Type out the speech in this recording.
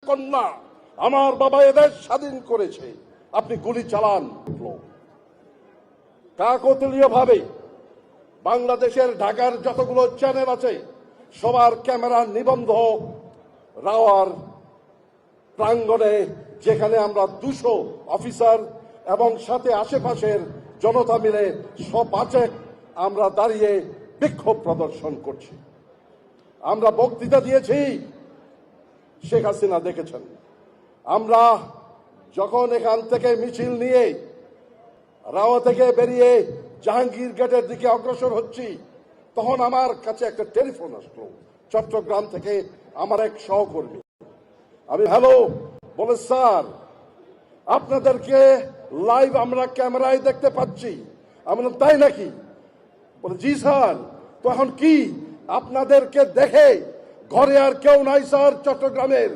কন্যা, আমার বাবা এদেশ স্বাধীন করেছে, আপনি গুলি চালান। কাকতালীয় ভাবে বাংলাদেশের ঢাকার যতগুলো চ্যানেল আছে সবার ক্যামেরা নিবন্ধ রাওয়ার প্রাঙ্গণে, যেখানে আমরা 200 অফিসার এবং সাথে আশেপাশের জনতা মিলে সপাচে আমরা দাঁড়িয়ে বিক্ষোভ প্রদর্শন করছি। আমরা বক্তৃতা দিয়েছি, শেখ হাসিনা দেখেছেন। আমরা যখন এখান থেকে মিছিল নিয়ে রাওয়া থেকে বেরিয়ে জাহাঙ্গীর গেটের দিকে অগ্রসর হচ্ছি, তখন আমার কাছে একটা টেলিফোন আসলো চট্টগ্রাম থেকে আমার এক সহকর্মী। আমি হ্যালো বলে, স্যার আপনাদেরকে লাইভ আমরা ক্যামেরায় দেখতে পাচ্ছি। আমি বললাম, তাই নাকি? বলে, জি স্যার। তো এখন কি আপনাদেরকে দেখে ঘরে আর কেউ নাই স্যার চট্টগ্রামের?